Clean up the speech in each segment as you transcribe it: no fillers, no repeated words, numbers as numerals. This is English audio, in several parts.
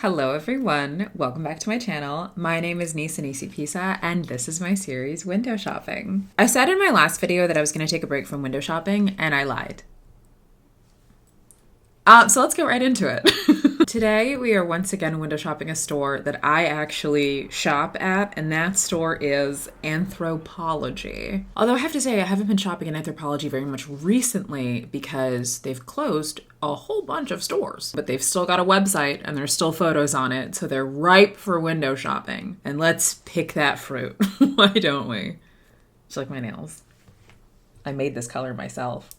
Hello everyone, welcome back to my channel. My name is anthropologie and this is my series Window Shopping. I said in my last video that I was going to take a break from window shopping and I lied. So let's get right into it. Today we are once again window shopping a store that I actually shop at, and that store is Anthropologie. Although I have to say I haven't been shopping in Anthropologie very much recently because they've closed a whole bunch of stores. But they've still got a website and there's still photos on it, so they're ripe for window shopping. And let's pick that fruit. Why don't we? Just like my nails. I made this color myself.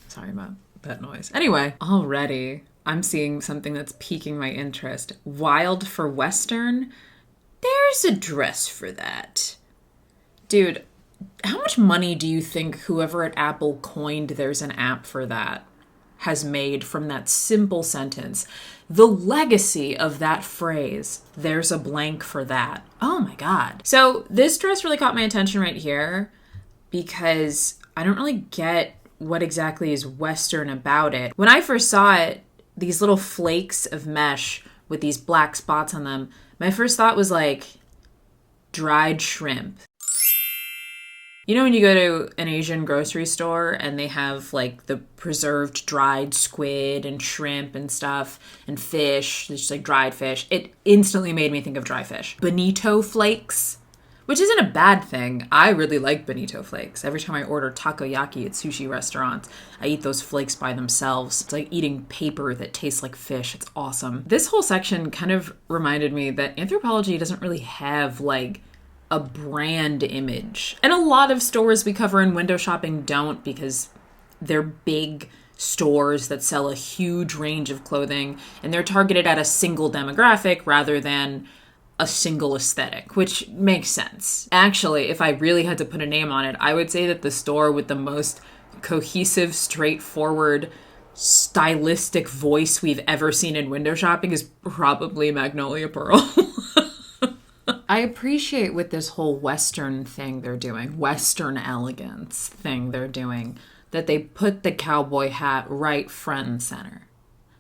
Sorry about that noise. Anyway, already I'm seeing something that's piquing my interest. Wild for Western? There's a dress for that. Dude, how much money do you think whoever at Apple coined "there's an app for that" has made from that simple sentence? The legacy of that phrase, "there's a blank for that." Oh my God. So this dress really caught my attention right here because I don't really get what exactly is Western about it. When I first saw it, these little flakes of mesh with these black spots on them, my first thought was like dried shrimp. You know when you go to an Asian grocery store and they have like the preserved dried squid and shrimp and stuff and fish, just like dried fish. It instantly made me think of dry fish. Bonito flakes, which isn't a bad thing. I really like bonito flakes. Every time I order takoyaki at sushi restaurants, I eat those flakes by themselves. It's like eating paper that tastes like fish. It's awesome. This whole section kind of reminded me that Anthropologie doesn't really have like a brand image. And a lot of stores we cover in window shopping don't, because they're big stores that sell a huge range of clothing and they're targeted at a single demographic rather than a single aesthetic, which makes sense. Actually, if I really had to put a name on it, I would say that the store with the most cohesive, straightforward, stylistic voice we've ever seen in window shopping is probably Magnolia Pearl. I appreciate with this whole Western thing they're doing, Western elegance thing they're doing, that they put the cowboy hat right front and center.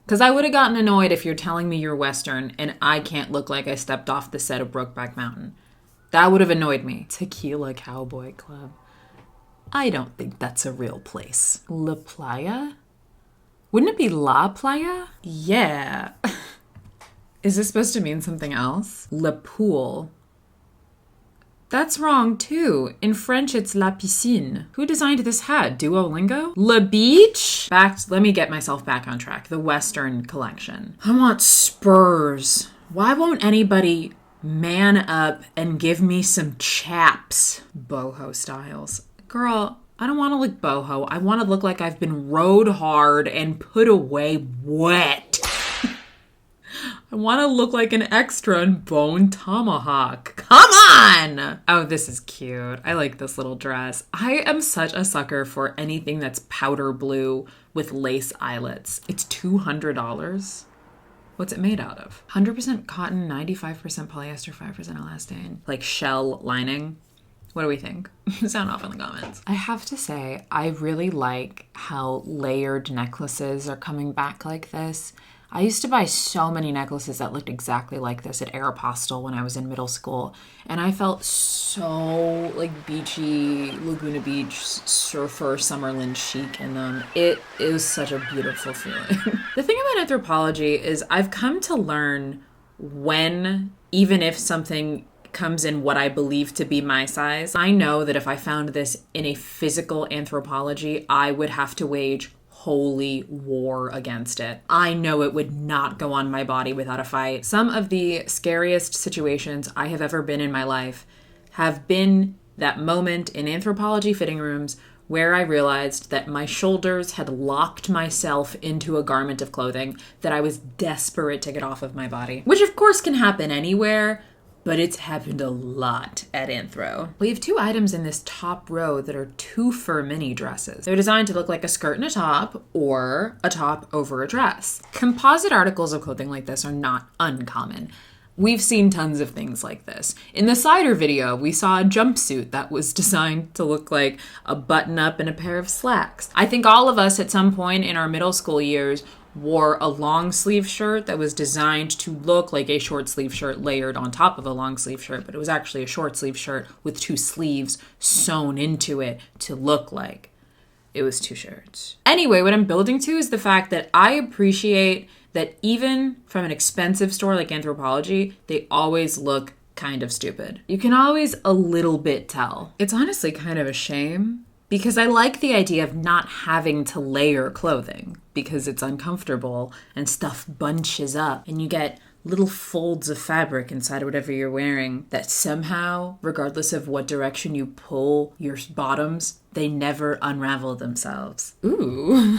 Because I would have gotten annoyed if you're telling me you're Western and I can't look like I stepped off the set of Brokeback Mountain. That would have annoyed me. Tequila Cowboy Club. I don't think that's a real place. La Playa? Wouldn't it be La Playa? Yeah. Is this supposed to mean something else? Le Pool. That's wrong, too. In French, it's la piscine. Who designed this hat? Duolingo? Le Beach? Let me get myself back on track. The Western collection. I want spurs. Why won't anybody man up and give me some chaps? Boho styles. Girl, I don't want to look boho. I want to look like I've been rode hard and put away wet. I want to look like an extra in Bone Tomahawk. Come on! Oh, this is cute. I like this little dress. I am such a sucker for anything that's powder blue with lace eyelets. It's $200. What's it made out of? 100% cotton, 95% polyester, 5% elastane. Like shell lining. What do we think? Sound off in the comments. I have to say, I really like how layered necklaces are coming back like this. I used to buy so many necklaces that looked exactly like this at Aeropostale when I was in middle school. And I felt so like beachy, Laguna Beach, surfer, Summerlin chic in them. It is such a beautiful feeling. The thing about Anthropologie is I've come to learn when, even if something comes in what I believe to be my size, I know that if I found this in a physical Anthropologie, I would have to wage holy war against it. I know it would not go on my body without a fight. Some of the scariest situations I have ever been in my life have been that moment in Anthropologie fitting rooms where I realized that my shoulders had locked myself into a garment of clothing that I was desperate to get off of my body. Which of course can happen anywhere, but it's happened a lot at Anthro. We have two items in this top row that are two fur mini dresses. They're designed to look like a skirt and a top, or a top over a dress. Composite articles of clothing like this are not uncommon. We've seen tons of things like this. In the cider video, we saw a jumpsuit that was designed to look like a button-up and a pair of slacks. I think all of us at some point in our middle school years wore a long sleeve shirt that was designed to look like a short sleeve shirt layered on top of a long sleeve shirt, but it was actually a short sleeve shirt with 2 sleeves sewn into it to look like it was 2 shirts. Anyway, what I'm building to is the fact that I appreciate that even from an expensive store like Anthropologie, they always look kind of stupid. You can always a little bit tell. It's honestly kind of a shame because I like the idea of not having to layer clothing because it's uncomfortable and stuff bunches up and you get little folds of fabric inside of whatever you're wearing that somehow, regardless of what direction you pull your bottoms, they never unravel themselves. Ooh.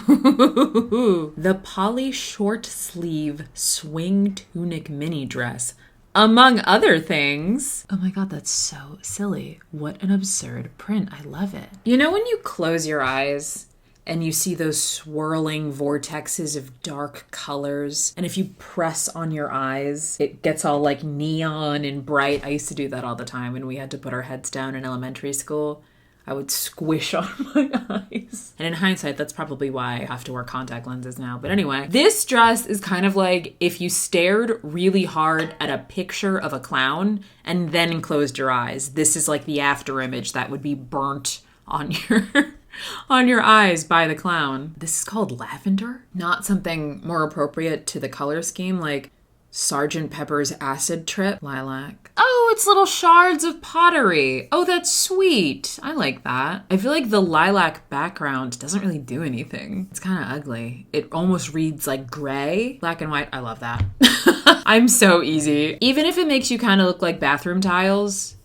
The poly short sleeve swing tunic mini dress, among other things. Oh my God, that's so silly. What an absurd print. I love it. You know when you close your eyes and you see those swirling vortexes of dark colors, and if you press on your eyes, it gets all like neon and bright. I used to do that all the time when we had to put our heads down in elementary school. I would squish on my eyes. And in hindsight, that's probably why I have to wear contact lenses now. But anyway, this dress is kind of like if you stared really hard at a picture of a clown and then closed your eyes. This is like the after image that would be burnt on your on your eyes by the clown. This is called lavender, not something more appropriate to the color scheme like Sgt. Pepper's Acid Trip. Lilac. Oh, it's little shards of pottery. Oh, that's sweet. I like that. I feel like the lilac background doesn't really do anything. It's kind of ugly. It almost reads like gray. Black and white. I love that. I'm so easy. Even if it makes you kind of look like bathroom tiles,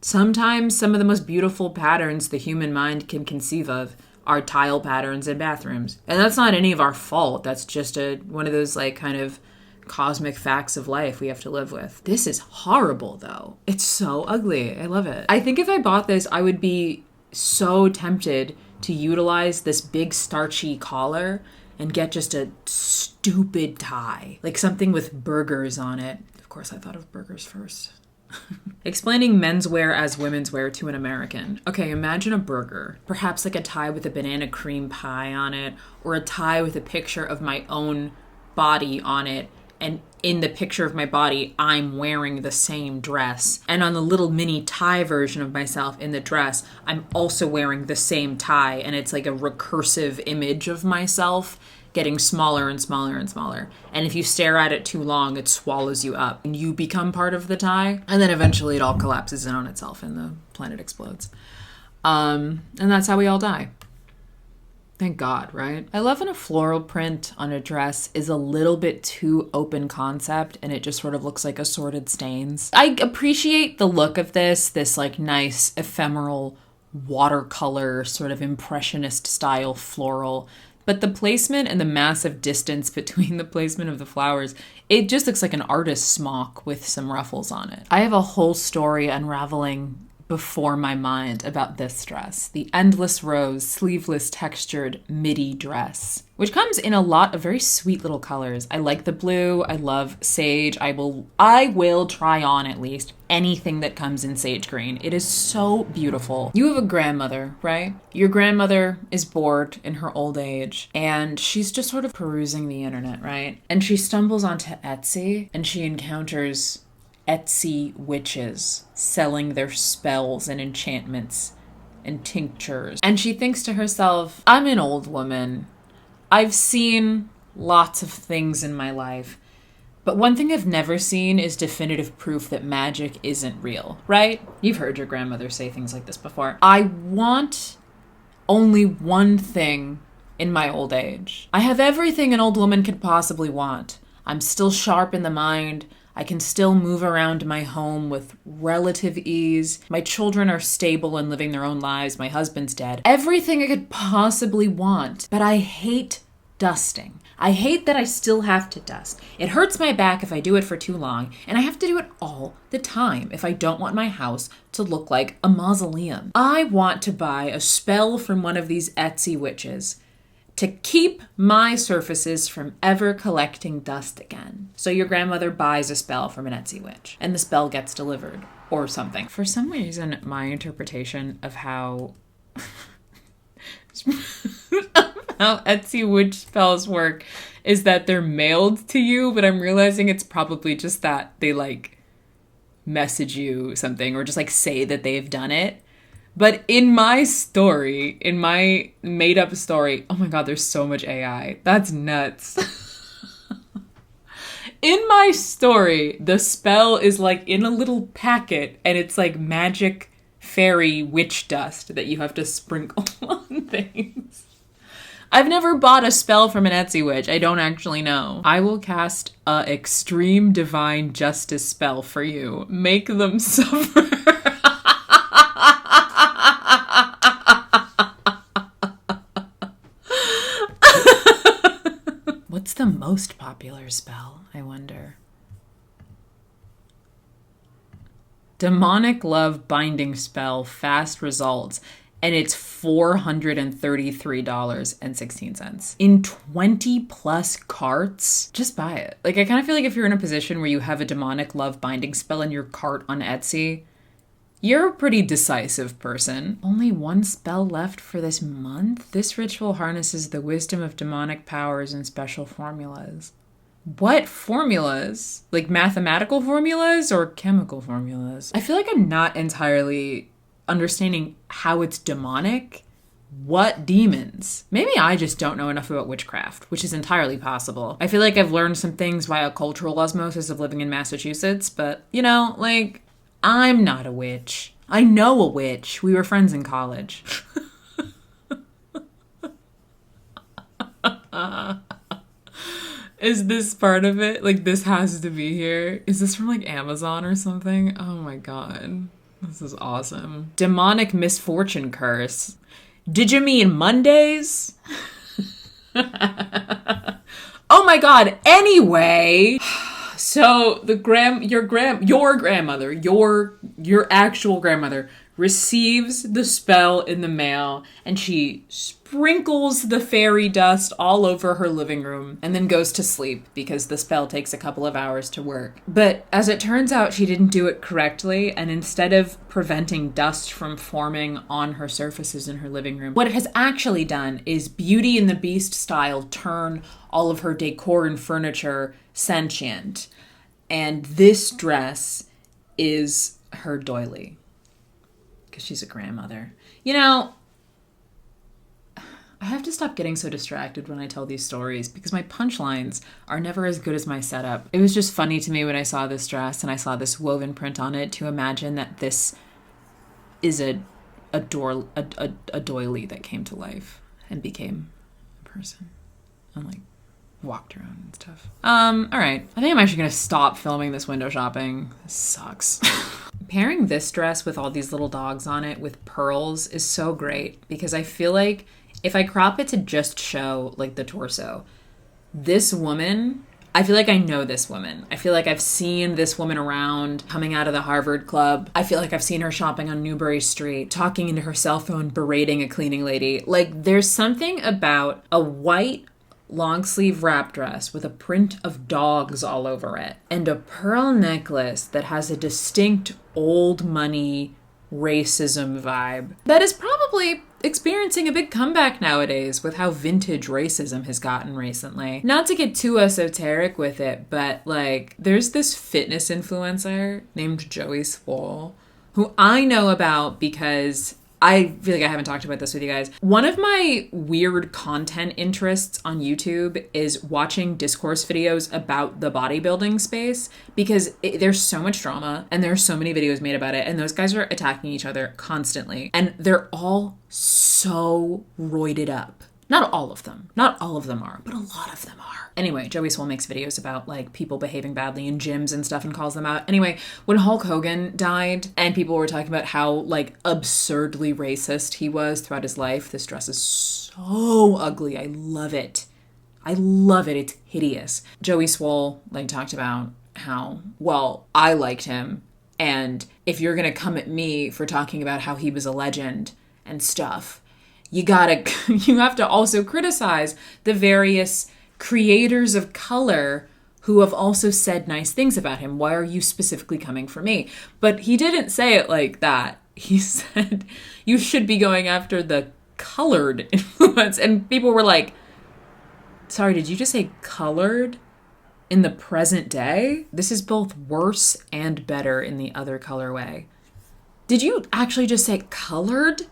sometimes some of the most beautiful patterns the human mind can conceive of are tile patterns in bathrooms. And that's not any of our fault. That's just one of those like kind of cosmic facts of life we have to live with. This is horrible though. It's so ugly. I love it. I think if I bought this, I would be so tempted to utilize this big starchy collar and get just a stupid tie, like something with burgers on it. Of course, I thought of burgers first. Explaining menswear as women's wear to an American. Okay, imagine a burger, perhaps like a tie with a banana cream pie on it, or a tie with a picture of my own body on it. And in the picture of my body, I'm wearing the same dress. And on the little mini tie version of myself in the dress, I'm also wearing the same tie. And it's like a recursive image of myself getting smaller and smaller and smaller. And if you stare at it too long, it swallows you up. And you become part of the tie. And then eventually it all collapses in on itself and the planet explodes. And that's how we all die. Thank God, right? I love when a floral print on a dress is a little bit too open concept and it just sort of looks like assorted stains. I appreciate the look of this like nice ephemeral watercolor sort of impressionist style floral, but the placement and the massive distance between the placement of the flowers, it just looks like an artist's smock with some ruffles on it. I have a whole story unraveling before my mind about this dress, the Endless Rose sleeveless textured midi dress, which comes in a lot of very sweet little colors. I like the blue. I love sage. I will try on at least anything that comes in sage green. It is so beautiful. You have a grandmother, right? Your grandmother is bored in her old age and she's just sort of perusing the internet, right? And she stumbles onto Etsy and she encounters Etsy witches selling their spells and enchantments and tinctures. And she thinks to herself, I'm an old woman. I've seen lots of things in my life, but one thing I've never seen is definitive proof that magic isn't real, right? You've heard your grandmother say things like this before. I want only one thing in my old age. I have everything an old woman could possibly want. I'm still sharp in the mind. I can still move around my home with relative ease. My children are stable and living their own lives. My husband's dead. Everything I could possibly want. But I hate dusting. I hate that I still have to dust. It hurts my back if I do it for too long, and I have to do it all the time if I don't want my house to look like a mausoleum. I want to buy a spell from one of these Etsy witches to keep my surfaces from ever collecting dust again. So your grandmother buys a spell from an Etsy witch, and the spell gets delivered, or something. For some reason, my interpretation of how Etsy witch spells work is that they're mailed to you, but I'm realizing it's probably just that they like message you something or just like say that they've done it. But in my story, in my made up story, oh my God, there's so much AI. That's nuts. In my story, the spell is like in a little packet and it's like magic fairy witch dust that you have to sprinkle on things. I've never bought a spell from an Etsy witch. I don't actually know. I will cast a extreme divine justice spell for you. Make them suffer. What's the most popular spell, I wonder? Demonic Love Binding Spell, fast results, and it's $433.16. In 20 plus carts? Just buy it. Like, I kind of feel like if you're in a position where you have a Demonic Love Binding Spell in your cart on Etsy, you're a pretty decisive person. Only one spell left for this month? This ritual harnesses the wisdom of demonic powers and special formulas. What formulas? Like mathematical formulas or chemical formulas? I feel like I'm not entirely understanding how it's demonic. What demons? Maybe I just don't know enough about witchcraft, which is entirely possible. I feel like I've learned some things via cultural osmosis of living in Massachusetts, but, you know, like, I'm not a witch. I know a witch. We were friends in college. Is this part of it? Like, this has to be here. Is this from, like, Amazon or something? Oh my God. This is awesome. Demonic misfortune curse. Did you mean Mondays? Oh my God. Anyway. So your actual grandmother receives the spell in the mail and she sprinkles the fairy dust all over her living room and then goes to sleep because the spell takes a couple of hours to work. But as it turns out, she didn't do it correctly, and instead of preventing dust from forming on her surfaces in her living room, what it has actually done is Beauty and the Beast style turn all of her decor and furniture sentient. And this dress is her doily. Because she's a grandmother. You know, I have to stop getting so distracted when I tell these stories because my punchlines are never as good as my setup. It was just funny to me when I saw this dress and I saw this woven print on it to imagine that this is a doily that came to life and became a person. And like walked around and stuff. All right. I think I'm actually going to stop filming this window shopping. This sucks. Pairing this dress with all these little dogs on it with pearls is so great because I feel like if I crop it to just show like the torso, this woman, I feel like I know this woman. I feel like I've seen this woman around coming out of the Harvard Club. I feel like I've seen her shopping on Newbury Street, talking into her cell phone, berating a cleaning lady. Like there's something about a white long sleeve wrap dress with a print of dogs all over it and a pearl necklace that has a distinct old money racism vibe that is probably experiencing a big comeback nowadays with how vintage racism has gotten recently. Not to get too esoteric with it, but like there's this fitness influencer named Joey Swoll who I know about because I feel like I haven't talked about this with you guys. One of my weird content interests on YouTube is watching discourse videos about the bodybuilding space because there's so much drama and there's so many videos made about it and those guys are attacking each other constantly and they're all so roided up. Not all of them. Not all of them are, but a lot of them are. Anyway, Joey Swoll makes videos about like people behaving badly in gyms and stuff and calls them out. Anyway, when Hulk Hogan died and people were talking about how like absurdly racist he was throughout his life, this dress is so ugly. I love it. I love it. It's hideous. Joey Swoll like talked about how, well, I liked him. And if you're going to come at me for talking about how he was a legend and stuff, you have to also criticize the various creators of color who have also said nice things about him. Why are you specifically coming for me? But he didn't say it like that. He said, you should be going after the colored influence. And people were like, Sorry, did you just say colored in the present day? This is both worse and better in the other colorway. Did you actually just say colored?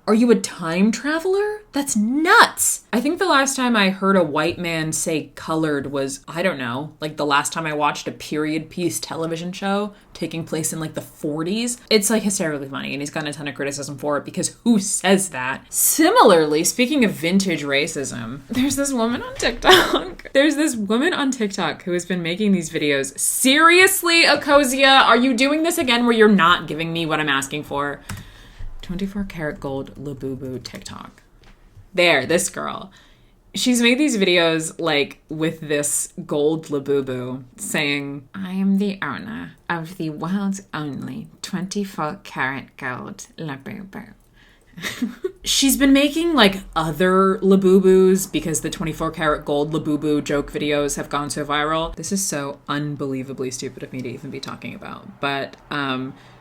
Are you a time traveler? That's nuts. I think the last time I heard a white man say colored was, I don't know, like the last time I watched a period piece television show taking place in like the 40s. It's like hysterically funny, and he's gotten a ton of criticism for it because who says that? Similarly, speaking of vintage racism, there's this woman on TikTok. Who has been making these videos. Seriously, Akosia, are you doing this again where you're not giving me what I'm asking for? 24 karat gold Labubu TikTok. There, this girl. She's made these videos like with this gold Labubu saying, I am the owner of the world's only 24 karat gold Labubu. She's been making like other Labubus because the 24 karat gold Labubu joke videos have gone so viral. This is so unbelievably stupid of me to even be talking about. But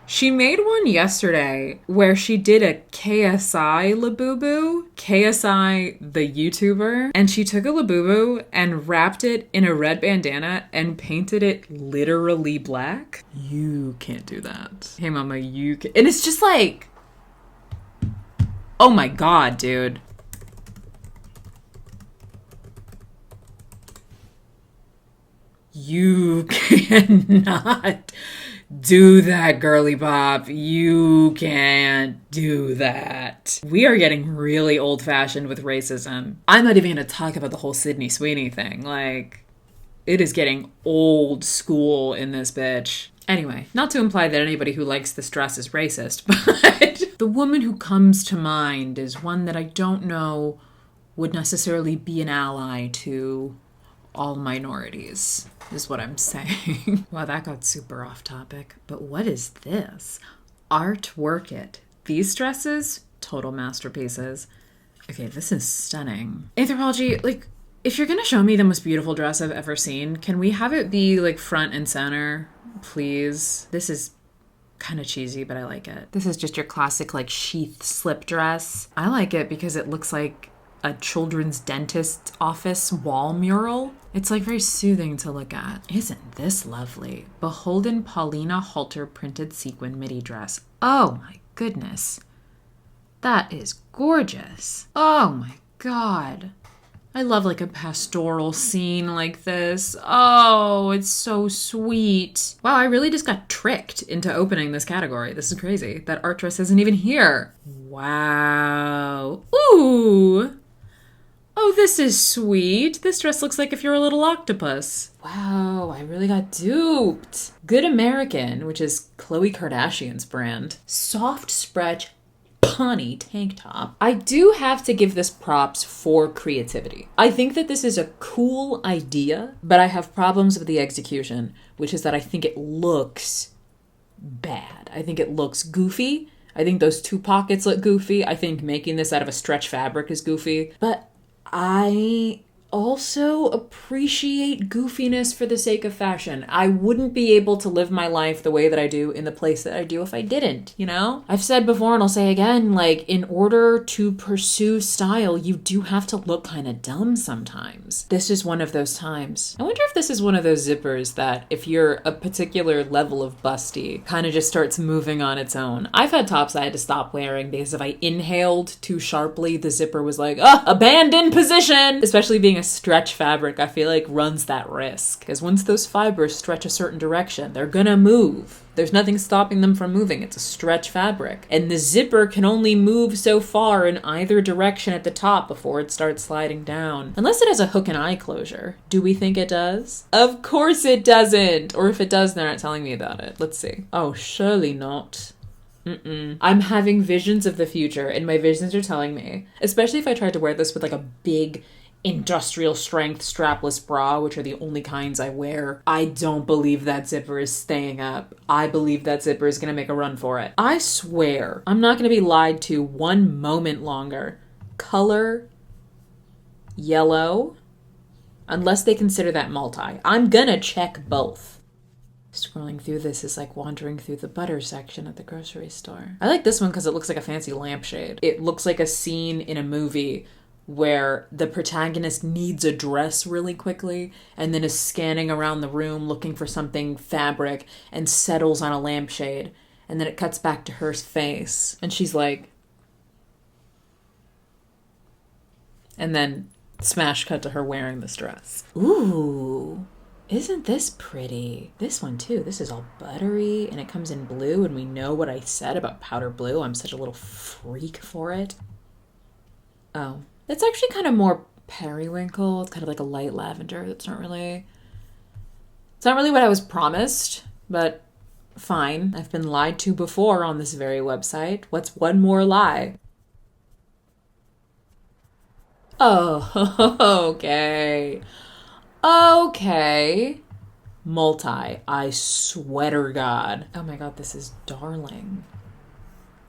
she made one yesterday where she did a KSI Labubu, KSI the YouTuber, and she took a Labubu and wrapped it in a red bandana and painted it literally black. You can't do that. Hey mama, you can. And it's just like, oh my God, dude. You cannot do that, girly pop. You can't do that. We are getting really old-fashioned with racism. I'm not even going to talk about the whole Sydney Sweeney thing. Like, it is getting old school in this bitch. Anyway, not to imply that anybody who likes this dress is racist, but the woman who comes to mind is one that I don't know would necessarily be an ally to all minorities, is what I'm saying. Wow, that got super off topic. But what is this? Artwork it. These dresses, total masterpieces. Okay, this is stunning. Anthropologie, like, if you're gonna show me the most beautiful dress I've ever seen, can we have it be like front and center, please? This is kind of cheesy, but I like it. This is just your classic like sheath slip dress. I like it because it looks like a children's dentist's office wall mural. It's like very soothing to look at. Isn't this lovely? Beholden Paulina halter printed sequin midi dress. Oh my goodness. That is gorgeous. Oh my God. I love like a pastoral scene like this. Oh, it's so sweet. Wow, I really just got tricked into opening this category. This is crazy. That art dress isn't even here. Wow. Ooh. Oh, this is sweet. This dress looks like if you're a little octopus. Wow, I really got duped. Good American, which is Khloe Kardashian's brand. Soft stretch punny tank top. I do have to give this props for creativity. I think that this is a cool idea, but I have problems with the execution, which is that I think it looks bad. I think it looks goofy. I think those two pockets look goofy. I think making this out of a stretch fabric is goofy, but I also appreciate goofiness for the sake of fashion. I wouldn't be able to live my life the way that I do in the place that I do if I didn't, you know? I've said before and I'll say again, like, in order to pursue style, you do have to look kind of dumb sometimes. This is one of those times. I wonder if this is one of those zippers that if you're a particular level of busty, kind of just starts moving on its own. I've had tops I had to stop wearing because if I inhaled too sharply, the zipper was like, abandoned position! Especially being a stretch fabric, I feel like runs that risk. Because once those fibers stretch a certain direction, they're gonna move. There's nothing stopping them from moving. It's a stretch fabric. And the zipper can only move so far in either direction at the top before it starts sliding down. Unless it has a hook and eye closure. Do we think it does? Of course it doesn't! Or if it does, they're not telling me about it. Let's see. Oh, surely not. I'm having visions of the future, and my visions are telling me, especially if I tried to wear this with like a big industrial strength strapless bra, which are the only kinds I wear, I don't believe that zipper is staying up. I believe that zipper is gonna make a run for it. I swear, I'm not gonna be lied to one moment longer. Color yellow, unless they consider that multi. I'm gonna check both. Scrolling through this is like wandering through the butter section at the grocery store. I like this one because it looks like a fancy lampshade. It looks like a scene in a movie where the protagonist needs a dress really quickly and then is scanning around the room looking for something fabric and settles on a lampshade. And then it cuts back to her face and she's like... And then smash cut to her wearing this dress. Ooh, isn't this pretty? This one too. This is all buttery and it comes in blue, and we know what I said about powder blue. I'm such a little freak for it. Oh, it's actually kind of more periwinkle. It's kind of like a light lavender. It's not really what I was promised, but fine. I've been lied to before on this very website. What's one more lie? Oh, okay. Okay. Multi. I swear to God. Oh my God, this is darling.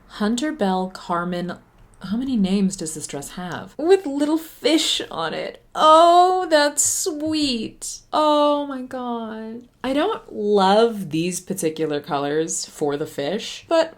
Hunter Bell Carmen. How many names does this dress have? With little fish on it. Oh, that's sweet. Oh my God. I don't love these particular colors for the fish, but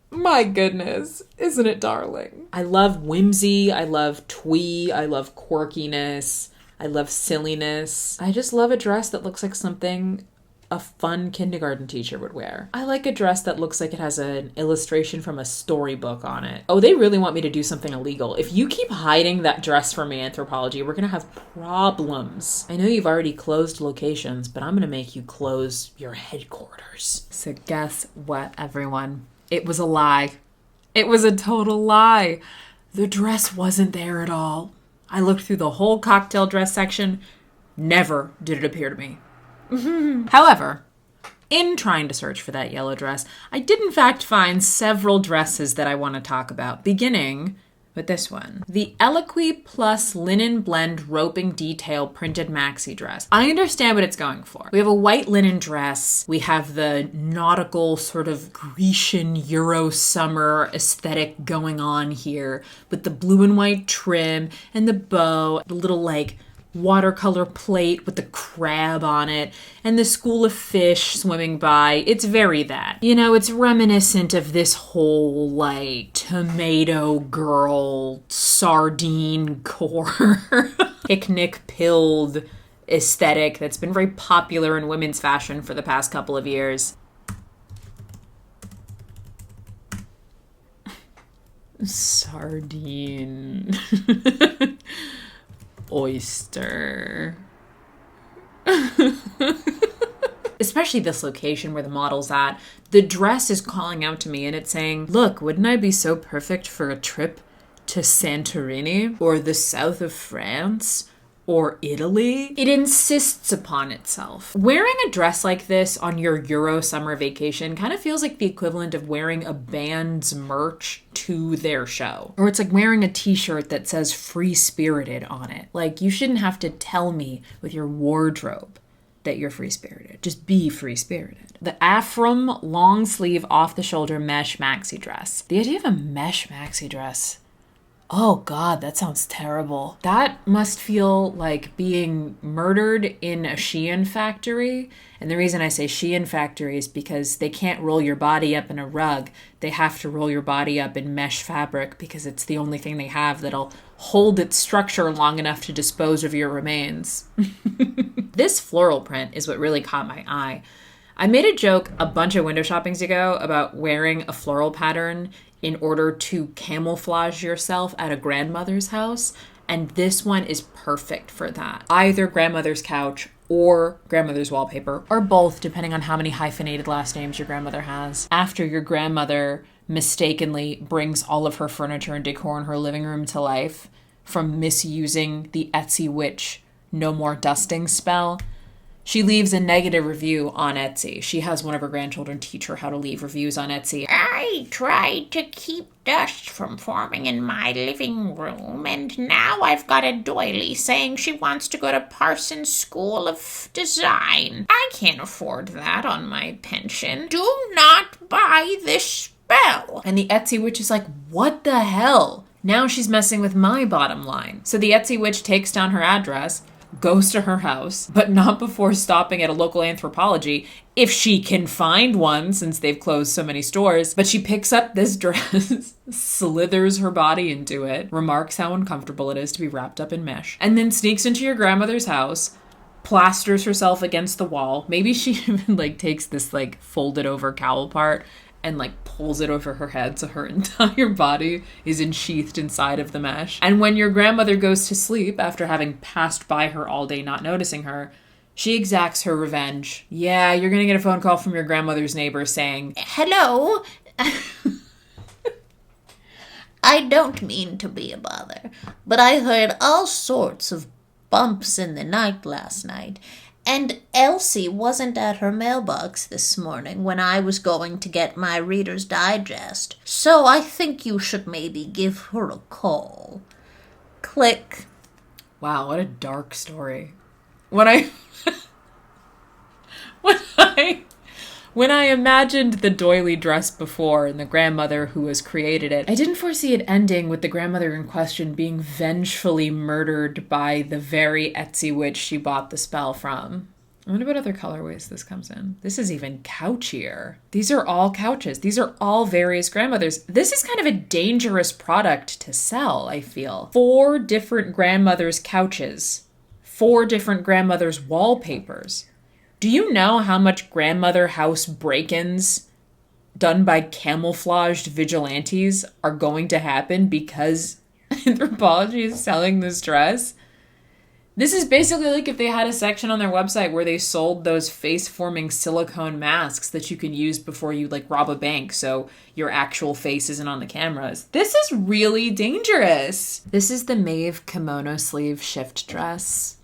my goodness, isn't it darling? I love whimsy. I love twee. I love quirkiness. I love silliness. I just love a dress that looks like something a fun kindergarten teacher would wear. I like a dress that looks like it has an illustration from a storybook on it. Oh, they really want me to do something illegal. If you keep hiding that dress from me, Anthropologie, we're gonna have problems. I know you've already closed locations, but I'm gonna make you close your headquarters. So guess what, everyone? It was a lie. It was a total lie. The dress wasn't there at all. I looked through the whole cocktail dress section. Never did it appear to me. However, in trying to search for that yellow dress, I did in fact find several dresses that I want to talk about, beginning with this one. The Eloquy Plus Linen Blend Roping Detail Printed Maxi Dress. I understand what it's going for. We have a white linen dress. We have the nautical sort of Grecian Euro summer aesthetic going on here with the blue and white trim and the bow, the little like watercolor plate with the crab on it and the school of fish swimming by. It's very that. You know, it's reminiscent of this whole like tomato girl sardine core picnic pilled aesthetic that's been very popular in women's fashion for the past couple of years. Sardine. Oyster. Especially this location where the model's at. The dress is calling out to me and it's saying, look, wouldn't I be so perfect for a trip to Santorini or the south of France or Italy? It insists upon itself. Wearing a dress like this on your Euro summer vacation kind of feels like the equivalent of wearing a band's merch to their show. Or it's like wearing a t-shirt that says free-spirited on it. Like, you shouldn't have to tell me with your wardrobe that you're free-spirited. Just be free-spirited. The Afram long sleeve off-the-shoulder mesh maxi dress. The idea of a mesh maxi dress, oh God, that sounds terrible. That must feel like being murdered in a Shein factory. And the reason I say Shein factory is because they can't roll your body up in a rug. They have to roll your body up in mesh fabric because it's the only thing they have that'll hold its structure long enough to dispose of your remains. This floral print is what really caught my eye. I made a joke a bunch of window shoppings ago about wearing a floral pattern in order to camouflage yourself at a grandmother's house, and this one is perfect for that. Either grandmother's couch or grandmother's wallpaper, or both, depending on how many hyphenated last names your grandmother has. After your grandmother mistakenly brings all of her furniture and decor in her living room to life from misusing the Etsy witch no more dusting spell, she leaves a negative review on Etsy. She has one of her grandchildren teach her how to leave reviews on Etsy. I tried to keep dust from forming in my living room, and now I've got a doily saying she wants to go to Parsons School of Design. I can't afford that on my pension. Do not buy this spell. And the Etsy witch is like, what the hell? Now she's messing with my bottom line. So the Etsy witch takes down her address, goes to her house, but not before stopping at a local anthropologie, if she can find one since they've closed so many stores. But she picks up this dress, slithers her body into it, remarks how uncomfortable it is to be wrapped up in mesh, and then sneaks into your grandmother's house, plasters herself against the wall. Maybe she even like takes this like folded over cowl part and like pulls it over her head so her entire body is ensheathed inside of the mesh. And when your grandmother goes to sleep after having passed by her all day not noticing her, she exacts her revenge. Yeah, you're gonna get a phone call from your grandmother's neighbor saying, "Hello, I don't mean to be a bother, but I heard all sorts of bumps in the night last night, and Elsie wasn't at her mailbox this morning when I was going to get my Reader's Digest, so I think you should maybe give her a call." Click. Wow, what a dark story. When I imagined the doily dress before and the grandmother who has created it, I didn't foresee it ending with the grandmother in question being vengefully murdered by the very Etsy witch she bought the spell from. I wonder what other colorways this comes in. This is even couchier. These are all couches. These are all various grandmothers. This is kind of a dangerous product to sell, I feel. 4 different grandmothers' couches. 4 different grandmothers' wallpapers. Do you know how much grandmother house break-ins done by camouflaged vigilantes are going to happen because Anthropologie is selling this dress? This is basically like if they had a section on their website where they sold those face-forming silicone masks that you can use before you like rob a bank so your actual face isn't on the cameras. This is really dangerous. This is the Maeve kimono sleeve shift dress.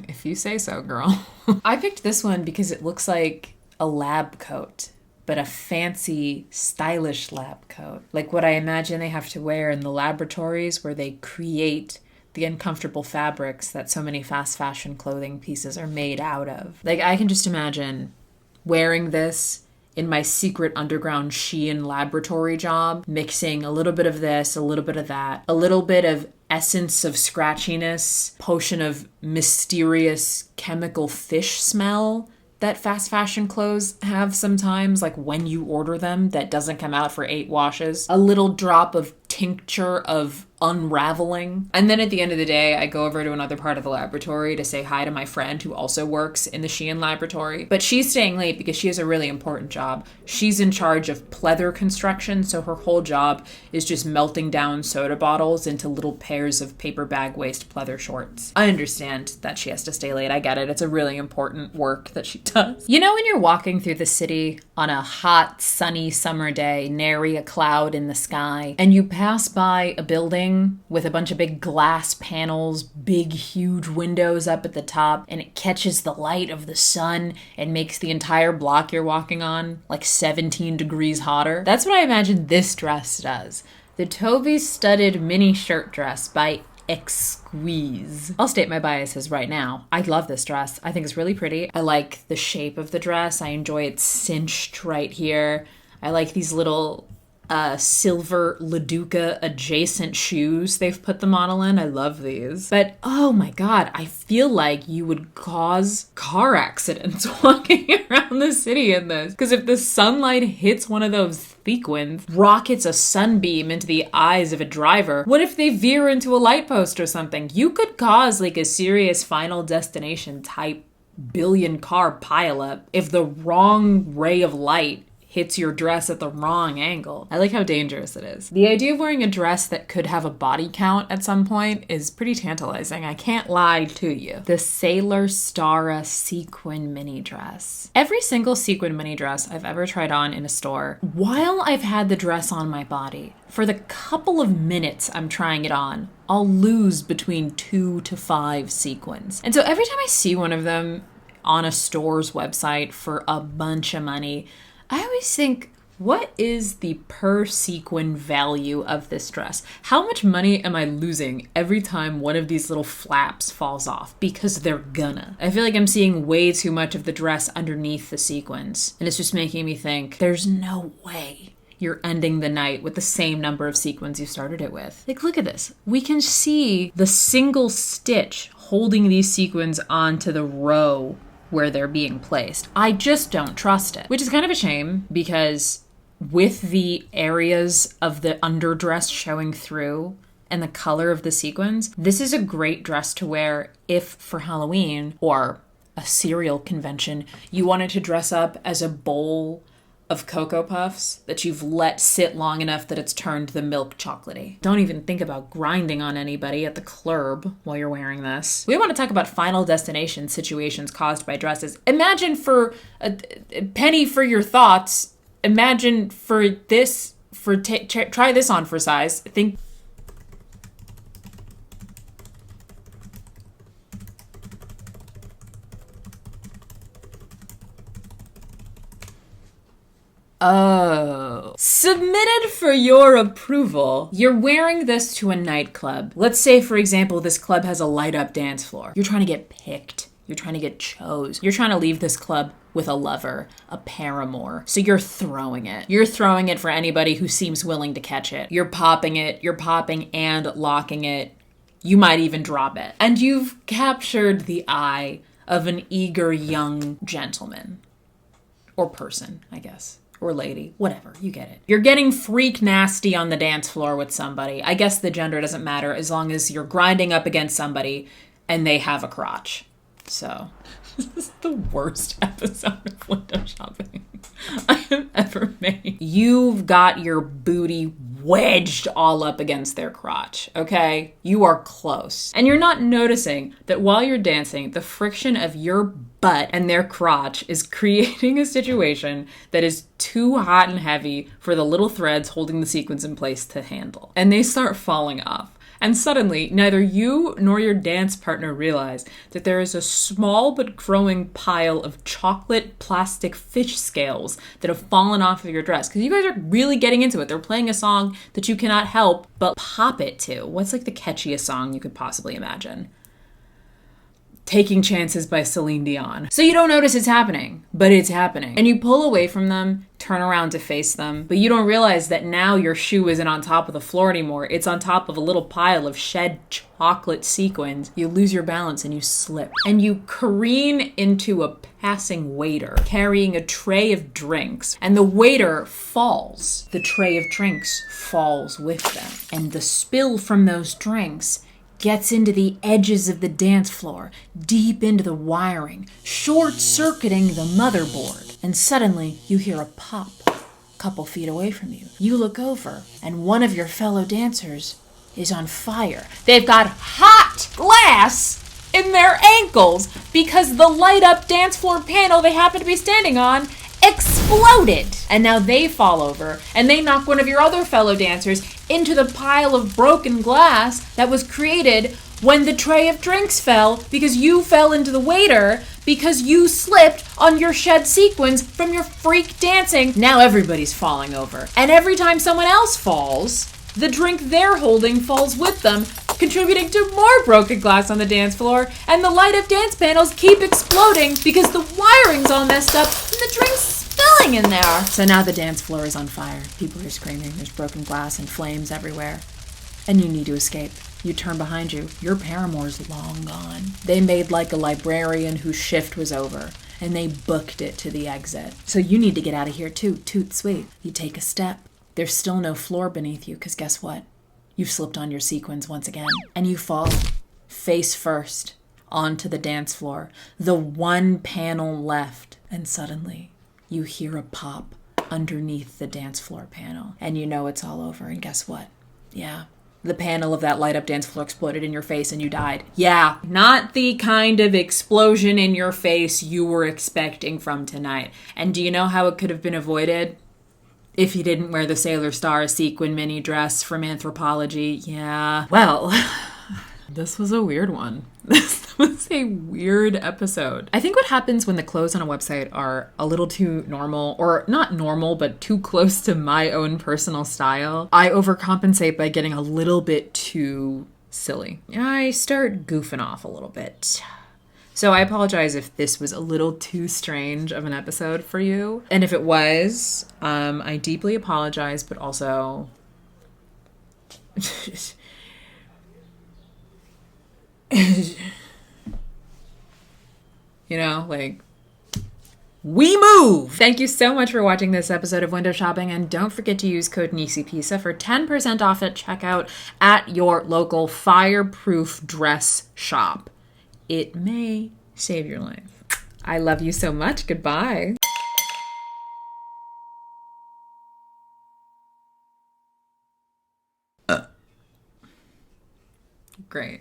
If you say so, girl. I picked this one because it looks like a lab coat, but a fancy, stylish lab coat. Like what I imagine they have to wear in the laboratories where they create the uncomfortable fabrics that so many fast fashion clothing pieces are made out of. Like I can just imagine wearing this in my secret underground Shein laboratory job, mixing a little bit of this, a little bit of that, a little bit of essence of scratchiness, potion of mysterious chemical fish smell that fast fashion clothes have sometimes, like when you order them, that doesn't come out for 8 washes. A little drop of tincture of unraveling. And then at the end of the day, I go over to another part of the laboratory to say hi to my friend who also works in the Shein laboratory. But she's staying late because she has a really important job. She's in charge of pleather construction, so her whole job is just melting down soda bottles into little pairs of paper bag waist pleather shorts. I understand that she has to stay late. I get it. It's a really important work that she does. You know when you're walking through the city on a hot, sunny summer day, nary a cloud in the sky, and you pass by a building with a bunch of big glass panels, big huge windows up at the top, and it catches the light of the sun and makes the entire block you're walking on like 17 degrees hotter? That's what I imagine this dress does. The Toby studded mini shirt dress by Exquise. I'll state my biases right now. I love this dress. I think it's really pretty. I like the shape of the dress. I enjoy it cinched right here. I like these little silver Laduca adjacent shoes they've put the model in. I love these. But oh my god, I feel like you would cause car accidents walking around the city in this. Because if the sunlight hits one of those sequins, rockets a sunbeam into the eyes of a driver, what if they veer into a light post or something? You could cause like a serious Final Destination type billion car pileup if the wrong ray of light hits your dress at the wrong angle. I like how dangerous it is. The idea of wearing a dress that could have a body count at some point is pretty tantalizing. I can't lie to you. The Sailor Stara sequin mini dress. Every single sequin mini dress I've ever tried on in a store, while I've had the dress on my body, for the couple of minutes I'm trying it on, I'll lose between 2 to 5 sequins. And so every time I see one of them on a store's website for a bunch of money, I always think, what is the per sequin value of this dress? How much money am I losing every time one of these little flaps falls off? Because they're gonna. I feel like I'm seeing way too much of the dress underneath the sequins. And it's just making me think, there's no way you're ending the night with the same number of sequins you started it with. Like, look at this. We can see the single stitch holding these sequins onto the row where they're being placed. I just don't trust it, which is kind of a shame because with the areas of the underdress showing through and the color of the sequins, this is a great dress to wear if for Halloween or a cereal convention, you wanted to dress up as a bowl of Cocoa Puffs that you've let sit long enough that it's turned the milk chocolatey. Don't even think about grinding on anybody at the club while you're wearing this. We want to talk about final destination situations caused by dresses. Imagine for a penny for your thoughts. Imagine for this, try this on for size. Think. Oh. Submitted for your approval. You're wearing this to a nightclub. Let's say, for example, this club has a light-up dance floor. You're trying to get picked. You're trying to get chose. You're trying to leave this club with a lover, a paramour. So you're throwing it. You're throwing it for anybody who seems willing to catch it. You're popping it. You're popping and locking it. You might even drop it. And you've captured the eye of an eager young gentleman. Or person, I guess. Or lady, whatever, you get it. You're getting freak nasty on the dance floor with somebody. I guess the gender doesn't matter as long as you're grinding up against somebody and they have a crotch. So, this is the worst episode of window shopping I have ever made. You've got your booty wedged all up against their crotch, okay? You are close. And you're not noticing that while you're dancing, the friction of your butt and their crotch is creating a situation that is too hot and heavy for the little threads holding the sequins in place to handle. And they start falling off. And suddenly, neither you nor your dance partner realize that there is a small but growing pile of chocolate plastic fish scales that have fallen off of your dress. Because you guys are really getting into it. They're playing a song that you cannot help but pop it to. What's like the catchiest song you could possibly imagine? Taking Chances by Celine Dion. So you don't notice it's happening, but it's happening. And you pull away from them, turn around to face them, but you don't realize that now your shoe isn't on top of the floor anymore. It's on top of a little pile of shed chocolate sequins. You lose your balance and you slip. And you careen into a passing waiter carrying a tray of drinks. And the waiter falls. The tray of drinks falls with them. And the spill from those drinks gets into the edges of the dance floor, deep into the wiring, short-circuiting the motherboard. And suddenly, you hear a pop a couple feet away from you. You look over, and one of your fellow dancers is on fire. They've got hot glass in their ankles because the light-up dance floor panel they happen to be standing on exploded. And now they fall over, and they knock one of your other fellow dancers into the pile of broken glass that was created when the tray of drinks fell because you fell into the waiter because you slipped on your shed sequins from your freak dancing. Now everybody's falling over. And every time someone else falls, the drink they're holding falls with them, contributing to more broken glass on the dance floor, and the light-up dance panels keep exploding because the wiring's all messed up and the drink's spilling in there. So now the dance floor is on fire. People are screaming. There's broken glass and flames everywhere. And you need to escape. You turn behind you. Your paramour's long gone. They made like a librarian whose shift was over, and they booked it to the exit. So you need to get out of here too. Toot sweet. You take a step. There's still no floor beneath you, because guess what? You've slipped on your sequins once again, and you fall face first onto the dance floor, the one panel left, and suddenly you hear a pop underneath the dance floor panel, and you know it's all over, and guess what? Yeah, the panel of that light-up dance floor exploded in your face and you died. Yeah, not the kind of explosion in your face you were expecting from tonight. And do you know how it could have been avoided? If you didn't wear the Sailor Star sequin mini dress from Anthropologie. Yeah. Well, this was a weird one. This was a weird episode. I think what happens when the clothes on a website are a little too normal, or not normal, but too close to my own personal style, I overcompensate by getting a little bit too silly. I start goofing off a little bit. So I apologize if this was a little too strange of an episode for you. And if it was, I deeply apologize, but also... You know, like, we move! Thank you so much for watching this episode of Window Shopping, and don't forget to use code NISIPISA for 10% off at checkout at your local fireproof dress shop. It may save your life. I love you so much. Goodbye. Great.